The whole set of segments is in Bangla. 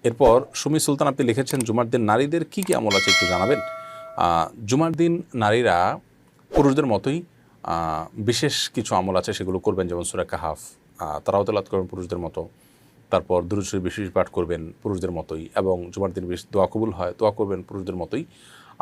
এরপর সুমি সুলতান আপনি লিখেছেন জুমার দিন নারীদের কি কি আমল আছে একটু জানাবেন। জুমার দিন নারীরা পুরুষদের মতোই বিশেষ কিছু আমল আছে, সেগুলো করবেন, যেমন সূরা কাহাফ তারাও তেলাওয়াত করবেন পুরুষদের মতো। তারপর দুরূদ শরীফ বিশেষ পাঠ করবেন পুরুষদের মতোই, এবং জুমার দিন বেশ দোয়া কবুল হয়, দোয়া করবেন পুরুষদের মতোই।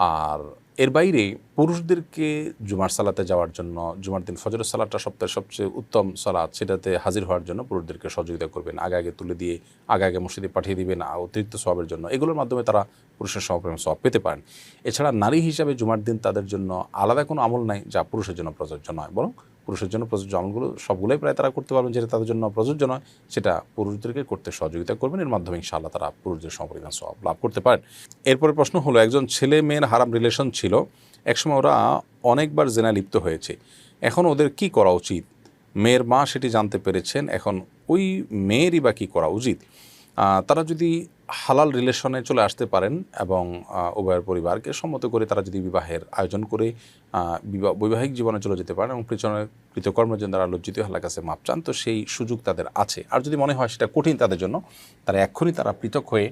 আর এর বাইরে পুরুষদেরকে জুমার সালাতে যাওয়ার জন্য, জুমার দিন ফজরের সালাতটা সপ্তাহের সবচেয়ে উত্তম সালাত, সেটাতে হাজির হওয়ার জন্য পুরুষদেরকে সহযোগিতা করবেন, আগে আগে তুলে দিয়ে আগে আগে মসজিদে পাঠিয়ে দিবেন অতিরিক্ত সওয়াবের জন্য। এগুলোর মাধ্যমে তারা পুরুষের সমপরিমাণ সওয়াব পেতে পারেন। এছাড়া নারী হিসাবে জুমার দিন তাদের জন্য আলাদা কোনো আমল নাই যা পুরুষের জন্য প্রযোজ্য নয়, বরং পুরুষের জন্য প্রযোজ্য আমলগুলো সবগুলোই প্রায় তারা করতে পারবেন, যেটা তাদের জন্য প্রযোজ্য নয় সেটা পুরুষদেরকে করতে সহযোগিতা করবেন। এর মাধ্যমে ইনশাআল্লাহ তারা পুরুষদের সমপরিমাণ সওয়াব লাভ করতে পারেন। এরপরে প্রশ্ন হলো, একজন ছেলে মেয়ের হারাম রিলেশন ছিল, একসময় ওরা অনেকবার জেনা লিপ্ত হয়েছে, এখন ওদের কি করা উচিত? মেয়ের মা সেটি জানতে পেরেছেন, এখন ওই মেয়েরই বা কী করা উচিত? তারা যদি হালাল রিলেশনে চলে আসতে পারেন এবং উভয়ের পরিবারকে সম্মত করে তারা যদি বিবাহের আয়োজন করে বৈবাহিক জীবনে চলে যেতে পারেন এবং কৃতকর্মের জন্য তারা লজ্জিত আল্লাহর কাছে মাপ চান, তো সেই সুযোগ তাদের আছে। আর যদি মনে হয় সেটা কঠিন তাদের জন্য, তারা এক্ষুনি তারা পৃথক হয়ে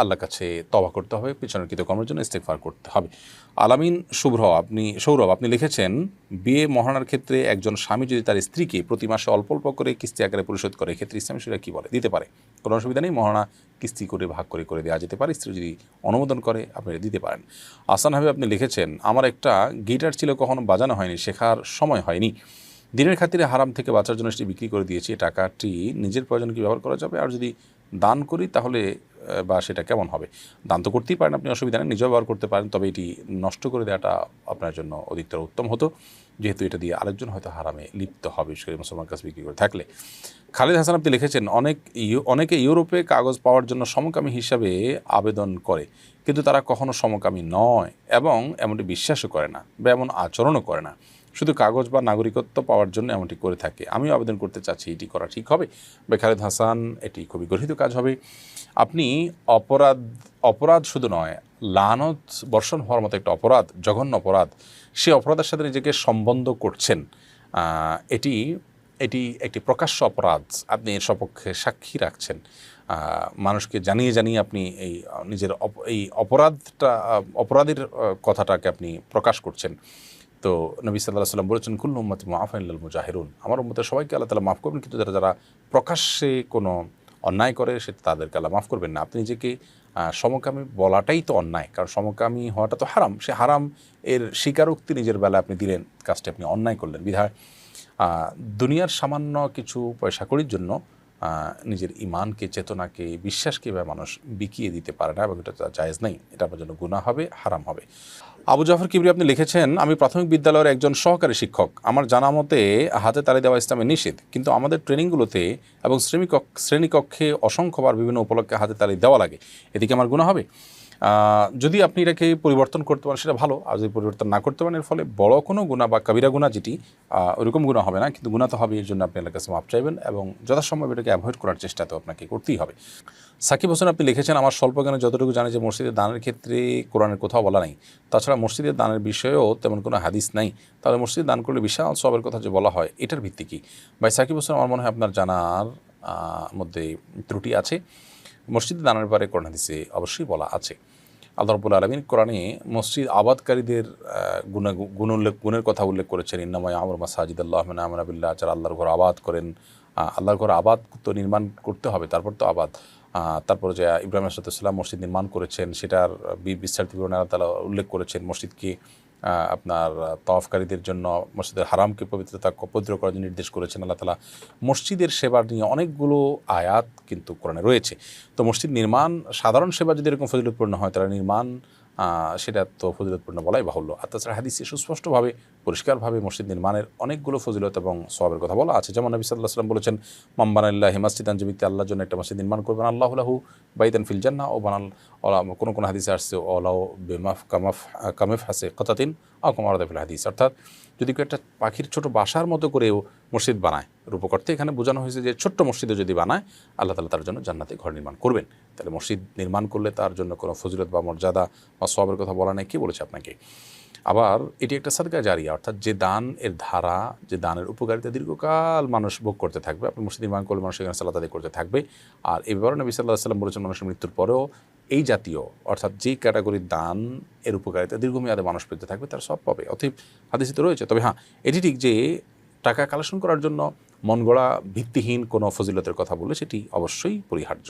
আল্লাহর কাছে তওবা করতে হবে, পিছনের কৃতকর্মের জন্য ইস্তেগফার করতে হবে। আলামিন সৌরভ আপনি লিখেছেন, বিয়ে মহারণার ক্ষেত্রে একজন স্বামী যদি তার স্ত্রীকে প্রতি মাসে অল্প অল্প করে কিস্তি আকারে পরিশোধ করে, এক্ষেত্রে ইসলাম সেটা কী বলে? দিতে পারে, কোনো অসুবিধা নেই। মহারণা কিস্তি করে ভাগ করে করে দেওয়া যেতে পারে, স্ত্রী যদি অনুমোদন করে আপনি দিতে পারেন। আসান হাবিব আপনি লিখেছেন, আমার একটা গিটার ছিল, কখনো বাজানো হয়নি, শেখার সময় হয়নি, দিনের খাতিরে হারাম থেকে বাঁচার জন্য সেটি বিক্রি করে দিয়েছি, টাকাটি নিজের প্রয়োজন কি ব্যবহার করা যাবে? আর যদি দান করি তাহলে বা সেটা কেমন হবে? দান তো করতেই পারেন আপনি, অসুবিধা নেই, নিজেও ব্যবহার করতে পারেন, তবে এটি নষ্ট করে দেওয়াটা আপনার জন্য অধিকতর উত্তম হতো, যেহেতু এটা দিয়ে আরেকজন হয়তো হারামে লিপ্ত হবে, বিশেষ করে মুসলমান কাছে বিক্রি করে থাকলে। খালিদ হাসান আপনি লিখেছেন, অনেকে ইউরোপে কাগজ পাওয়ার জন্য সমকামী হিসাবে আবেদন করে, কিন্তু তারা কখনো সমকামী নয় এবং এমনটি বিশ্বাসও করে না বা এমন আচরণও করে না, শুধু কাগজ বা নাগরিকত্ব পাওয়ার জন্য এমনটি করে থাকে। আমিও আবেদন করতে চাচ্ছি, এটি করা ঠিক হবে? বা খালিদ হাসান, এটি খুবই গর্হিত কাজ হবে। আপনি অপরাধ শুধু নয়, লানত বর্ষণ হওয়ার মতো একটা অপরাধ, জঘন্য অপরাধ, সে অপরাধের সাথে নিজেকে সম্বন্ধ করছেন। এটি এটি একটি প্রকাশ্য অপরাধ, আপনি এর সপক্ষে সাক্ষী রাখছেন, মানুষকে জানিয়ে জানিয়ে আপনি এই নিজের এই অপরাধের কথাটাকে আপনি প্রকাশ করছেন। তো নবী সাল্লাল্লাহু আলাইহি ওয়াসাল্লাম বলেছেন, কুল্লু উম্মতি মুআফান ইল্লাল মুজাহিরুন, আমার উম্মতের সবাইকে আল্লাহ তাআলা মাফ করবেন, কিন্তু যারা প্রকাশ্যে কোনো অন্যায় করে সেটা তাদেরকে আল্লাহ মাফ করবেন না। আপনি নিজেকে সমকামী বলাটাই তো অন্যায়, কারণ সমকামী হওয়াটা তো হারাম, সে হারাম এর স্বীকারোক্তি নিজের বেলা আপনি দিলেন, কাজটি আপনি অন্যায় করলেন। বিধায় দুনিয়ার সামান্য কিছু পয়সা কড়ির জন্য নিজের ইমানকে, চেতনাকে, বিশ্বাসকে বা মানুষ বিকিয়ে দিতে পারে না, এবং এটা জায়েজ নেই, এটা আপনার জন্য গুনাহ হবে, হারাম হবে। আবু জাফর কিবরি আপনি লিখেছেন, আমি প্রাথমিক বিদ্যালয়ের একজন সহকারী শিক্ষক, আমার জানা মতে হাতে তালি দেওয়া ইসলামে নিষেধ, কিন্তু আমাদের ট্রেনিংগুলোতে এবং শ্রেণীকক্ষে অসংখ্যবার বিভিন্ন উপলক্ষে হাতে তালি দেওয়া লাগে, এদিকে আমার গুনাহ হবে? যদি আপনি এটাকে পরিবর্তন করতে পারেন সেটা ভালো, আর যদি পরিবর্তন না করতে পারেন এর ফলে বড় কোনো গুনাহ বা কাবিরা গুনাহ, যেটি ওইরকম গুনাহ হবে না, কিন্তু গুনাহ তো হবে, এর জন্য আপনি আল্লাহর কাছে মাপ চাইবেন এবং যথাসম্ভব এটাকে অ্যাভয়েড করার চেষ্টা তো আপনাকে করতেই হবে। সাকিব হোসেন আপনি লিখেছেন, আমার স্বল্প জ্ঞানে যতটুকু জানি যে মসজিদের দানের ক্ষেত্রে কোরআনের কোথাও বলা নেই, তাছাড়া মসজিদের দানের বিষয়েও তেমন কোনো হাদিস নাই, তাহলে মসজিদে দান করলে বিশাল সওয়াবের কথা যে বলা হয়, এটার ভিত্তি কী? ভাই সাকিব হোসেন, আমার মনে হয় আপনার জানার মধ্যে ত্রুটি আছে। মসজিদে দানের ব্যাপারে কোরআন হাদিসে অবশ্যই বলা আছে। আল্লাহ রাব্বুল আলামিন কোরআনে মসজিদ আবাদকারীদের গুণের কথা উল্লেখ করেছেন, ইন্নামা ইয়ামুরু মাসাজিদাল্লাহ মান আমানা বিল্লাহ, যারা আল্লাহর ঘর আবাদ করেন। আল্লাহর ঘর আবাদ তো নির্মাণ করতে হবে, তারপর তো আবাদ। তারপর যে ইব্রাহিম আলাইহিসসালাম মসজিদ নির্মাণ করেছেন, সেটার বিস্তারিত বিবরণ আল্লাহ তাআলা উল্লেখ করেছেন। মসজিদকে আপনার তাওয়াফকারীদের জন্য মসজিদের হারামকে পবিত্র করার জন্য নির্দেশ করেছেন আল্লাহ তাআলা। মসজিদের সেবা নিয়ে অনেকগুলো আয়াত কিন্তু কোরআনে রয়েছে। তো মসজিদ নির্মাণ সাধারণ সেবা যদি এরকম ফজিলতপূর্ণ হয়, তারা নির্মাণ সেটা তো ফজিলতপূর্ণ বলাই বাহুল্য। আর তাছাড়া হাদিসে সুস্পষ্টভাবে পরিষ্কারভাবে মসজিদ নির্মাণের অনেকগুলো ফজিলত এবং সওয়াবের কথা বলা আছে। যেমন নবী সাল্লাল্লাহু আলাইহি ওয়াসাল্লাম বলেছেন, মান বানালিল্লাহি মাসজিদান, যে ব্যক্তি আল্লাহর জন্য একটা মসজিদ নির্মাণ করবেন, আল্লাহু লাহু বাইতান ফিল জান্নাহ, ও বানাল, কোন হাদিসে আসছে ওলাও কামাফ হাসে কতাতিন আকুমারদা ফিল হাদিস, অর্থাৎ যদি কেউ একটা পাখির ছোট বাসার মতো করেও মসজিদ বানায়, রূপক অর্থে এখানে বোঝানো হয়েছে যে ছোট্ট মসজিদে যদি বানায়, আল্লাহ তাআলা তার জন্য জান্নাতে ঘর নির্মাণ করবেন। তাহলে মসজিদ নির্মাণ করলে তার জন্য কোনো ফজিলত বা মর্যাদা বা সওয়াবের কথা বলা নেই, কে বলেছে আপনাকে? আবার এটি একটা সাদকা জারিয়া, অর্থাৎ যে দান এর ধারা, যে দানের উপকারিতা দীর্ঘকাল মানুষ ভোগ করতে থাকবে। আপনি মসজিদ নির্মাণ করলে মানুষ এখানে সালাত আদায় করতে থাকবে। আর এই ব্যাপারে নবী সাল্লাল্লাহু আলাইহি ওয়াসাল্লাম বলেছেন, মানুষের মৃত্যুর পরেও এই জাতীয় অর্থাৎ যেই ক্যাটাগরির দান এর উপকারিতা দীর্ঘমেয়াদে মানুষ পেতে থাকবে, তার সব পাবে। অতএব হাদিসে তো রয়েছে। তবে হ্যাঁ, এটি ঠিক যে টাকা কালেকশন করার জন্য মন গড়া ভিত্তিহীন কোনো ফজিলতের কথা বললে সেটি অবশ্যই পরিহার্য।